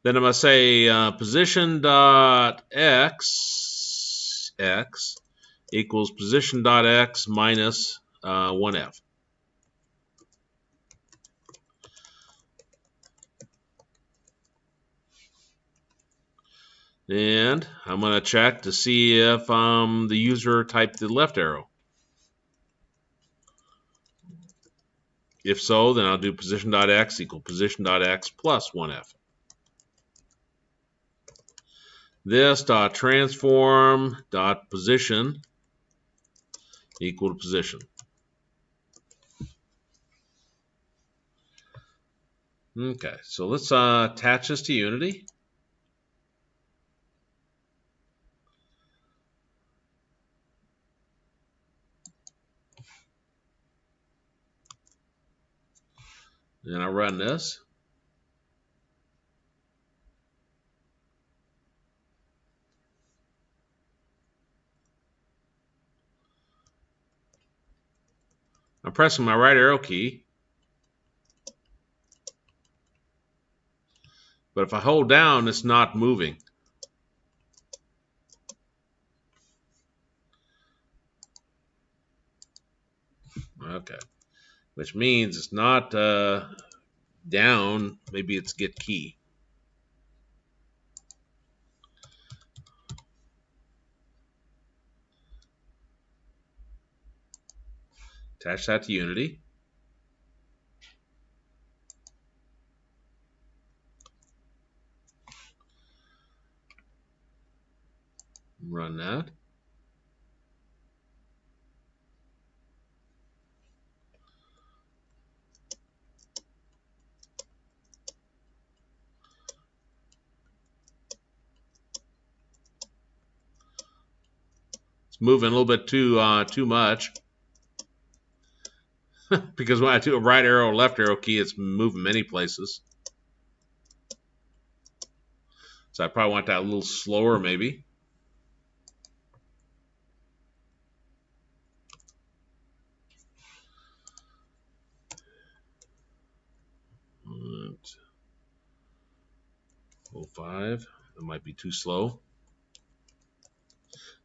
Then I'm going to say position dot x equals position dot x minus 1f. And I'm going to check to see if the user typed the left arrow. If so, then I'll do position.x equal position.x plus 1f. This dot transform dot position equal to position. Okay, so let's attach this to Unity. And I run this. I'm pressing my right arrow key. But if I hold down, it's not moving. Okay, which means it's not down. Maybe it's get key. Attach that to Unity. Run that. It's moving a little bit too much. Because when I do a right arrow, left arrow key, it's moving many places. So I probably want that a little slower, maybe. Right. 05. That might be too slow.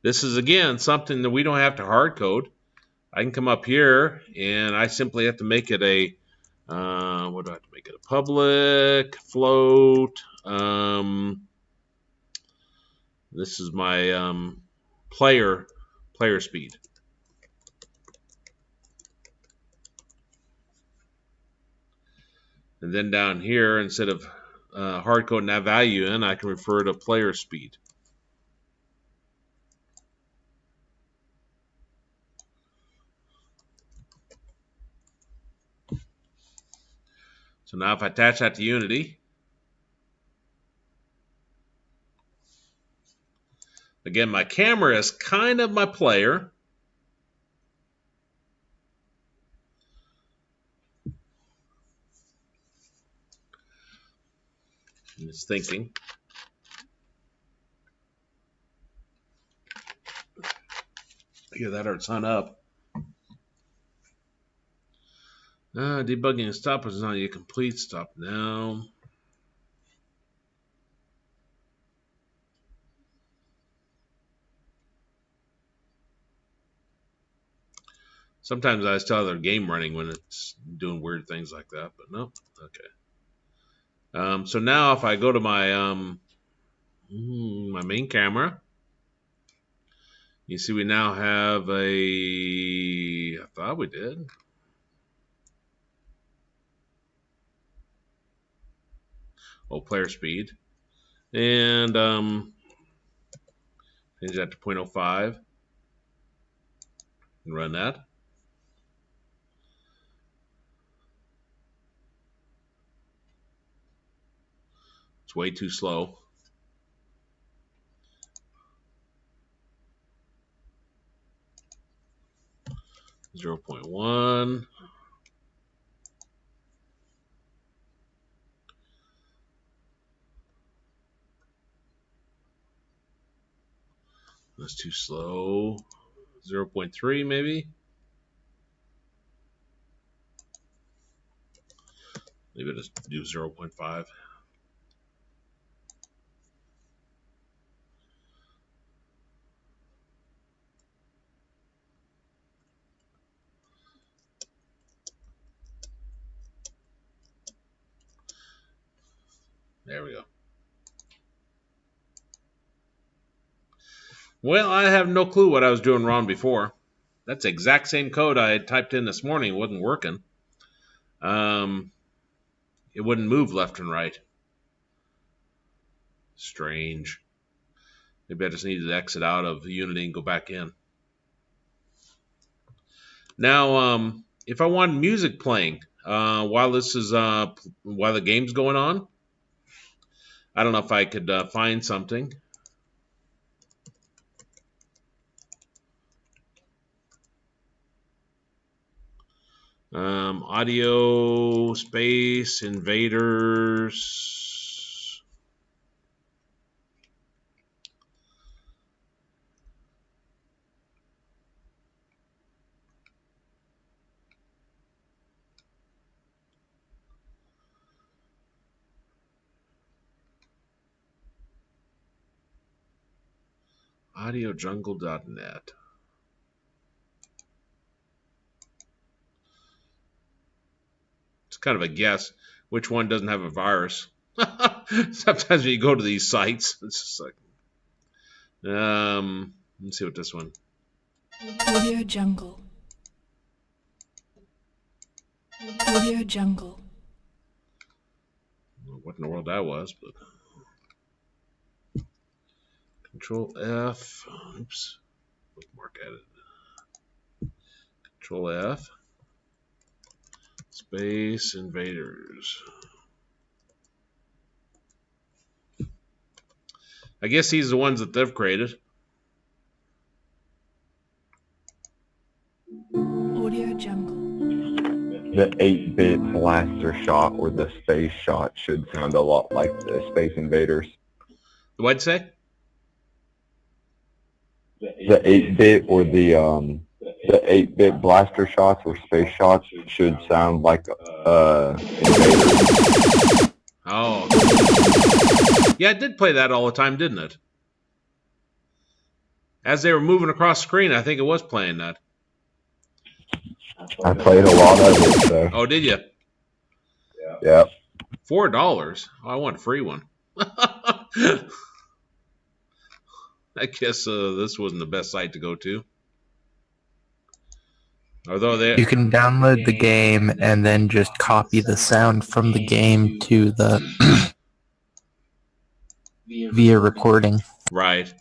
This is, again, something that we don't have to hard code. I can come up here, and I simply have to make it a, what do I have to make it? A public float. This is my player speed. And then down here, instead of hard coding that value in, I can refer to player speed. So now if I attach that to Unity, again, my camera is kind of my player. And it's thinking. Here, that hurts on up. Debugging stop is not yet complete. Stop now. Sometimes I tell their game running when it's doing weird things like that, but no. Okay. So now if I go to my my main camera, you see we now have I thought we did. Oh, player speed. And change that to 0.05 and run that. It's way too slow. .1. That's too slow. 0.3 maybe. Maybe just do 0.5. There we go. Well, I have no clue what I was doing wrong before. That's the exact same code I had typed in this morning. It wasn't working. It wouldn't move left and right. Strange. Maybe I just needed to exit out of Unity and go back in. Now, if I want music playing while this is while the game's going on, I don't know if I could find something. Audio, Space Invaders. AudioJungle.net. It's kind of a guess which one doesn't have a virus. Sometimes when you go to these sites, it's just like, let's see what this one. Audio Jungle. Audio Jungle. I don't know what in the world that was, but Control F. Oops. Bookmark edit. Control F. Space Invaders. I guess these are the ones that they've created. Audio Jungle. The 8-bit blaster shot or the space shot should sound a lot like the Space Invaders. What'd you say? The 8-bit or the 8-bit blaster shots or space shots should sound like Invaders. Oh. Yeah, it did play that all the time, didn't it? As they were moving across the screen, I think it was playing that. I played a lot of it, so. Oh, did you? Yeah. $4? Oh, I want a free one. I guess this wasn't the best site to go to. Although You can download the game and then just copy the sound from the game to the via recording. Right.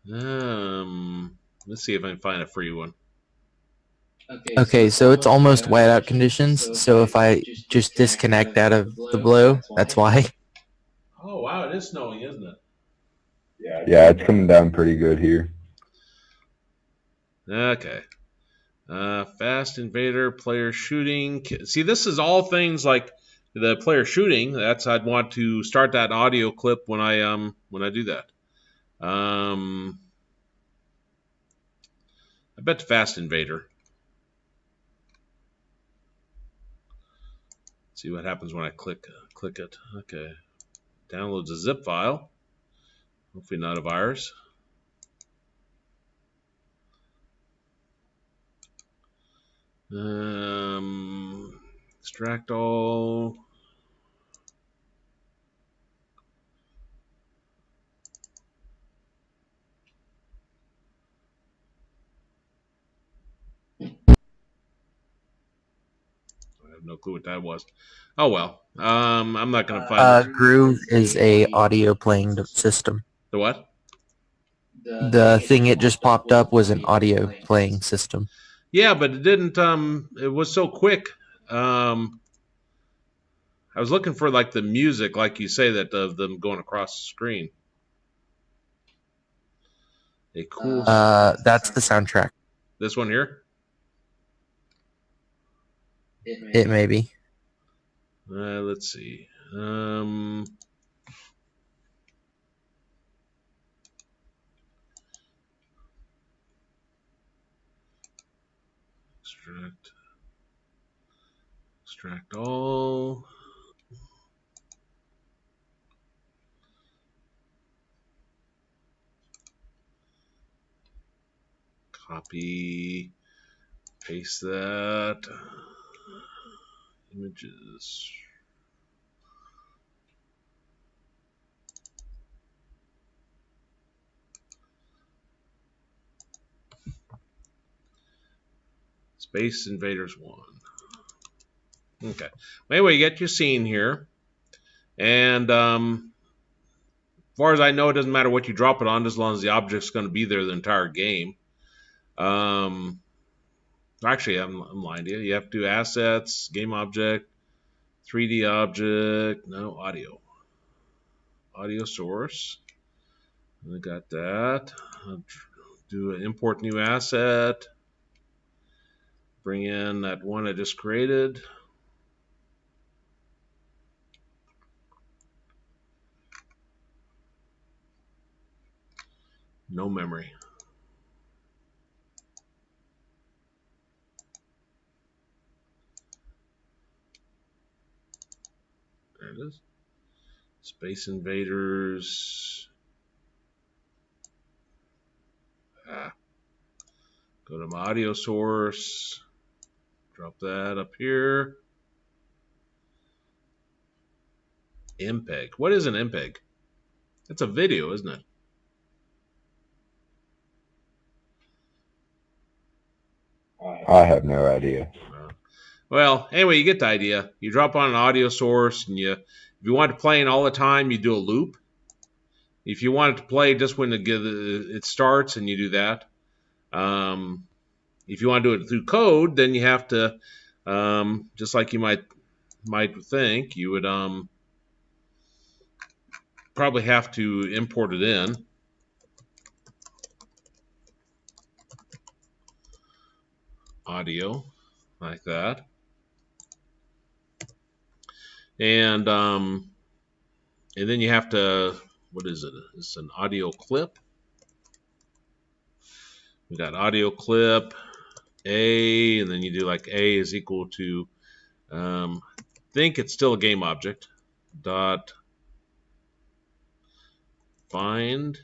Let's see if I can find a free one. Okay, so it's almost whiteout conditions, so if I just disconnect out of the blue, that's why. Oh, wow, it is snowing, isn't it? Yeah, it's coming down pretty good here. Okay. Fast Invader, player shooting. See, this is all things like the player shooting. That's I'd want to start that audio clip when I do that. I bet Fast Invader. See what happens when I click it. Okay. Downloads a zip file. Hopefully not a virus. Extract all. I have no clue what that was. Oh well. I'm not gonna find it. Groove is a audio playing system. The what? The thing it just popped up was an audio playing system. Yeah, but it didn't. It was so quick. I was looking for like the music, like you say, that of them going across the screen. A cool. That's the soundtrack. This one here. It may be. Let's see. Extract all. Copy, paste that. Images. Space Invaders 1. Okay. Well, anyway, you get your scene here. And as far as I know, it doesn't matter what you drop it on as long as the object's going to be there the entire game. Actually, I'm lying to you. You have to do assets, game object, 3D object, no, audio. Audio source. I got that. I'll do an import new asset. Bring in that one I just created. No memory. There it is. Space Invaders. Go to my audio source. Drop that up here. MPEG. What is an MPEG? It's a video, isn't it? I have no idea. Well, anyway, you get the idea. You drop on an audio source, and if you want to play it all the time, you do a loop. If you want it to play just when it starts, and you do that. If you want to do it through code, then you have to, just like you might think, you would probably have to import it in. Audio, like that. And then you have to, what is it? It's an audio clip. We got audio clip A, and then you do like A is equal to, I think it's still a game object, dot find,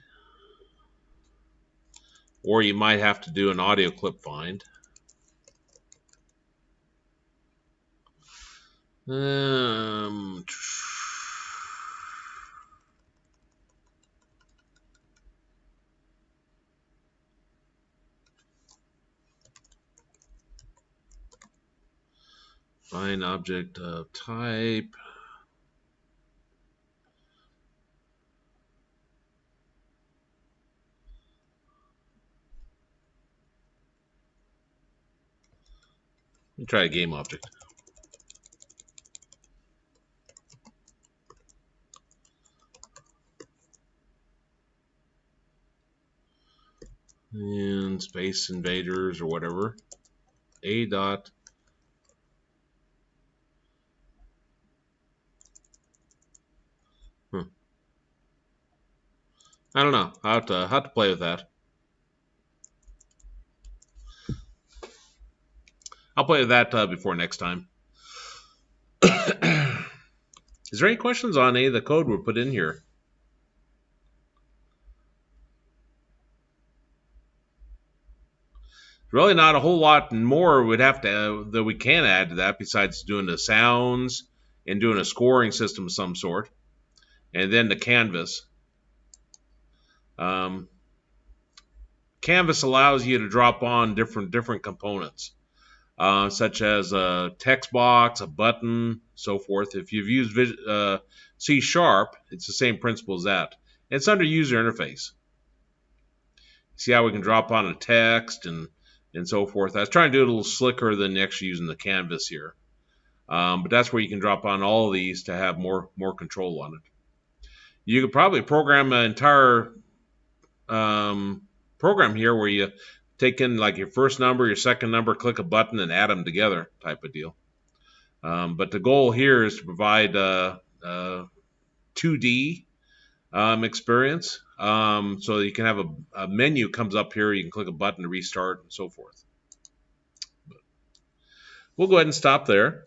or you might have to do an audio clip find. Find object of type. Let me try a game object. And Space Invaders or whatever. A dot. I don't know. I'll have to play with that. I'll play with that before next time. Is there any questions on any of the code we put in here? Really not a whole lot more we'd have to that we can add to that besides doing the sounds and doing a scoring system of some sort, and then the canvas. Canvas allows you to drop on different components, such as a text box, a button, so forth. If you've used C#, it's the same principle as that. It's under user interface. See how we can drop on a text and so forth. I was trying to do it a little slicker than actually using the canvas here. But that's where you can drop on all of these to have more control on it. You could probably program an entire program here where you take in like your first number, your second number, click a button, and add them together type of deal. But the goal here is to provide 2D experience. So you can have a menu comes up here. You can click a button to restart and so forth. But we'll go ahead and stop there.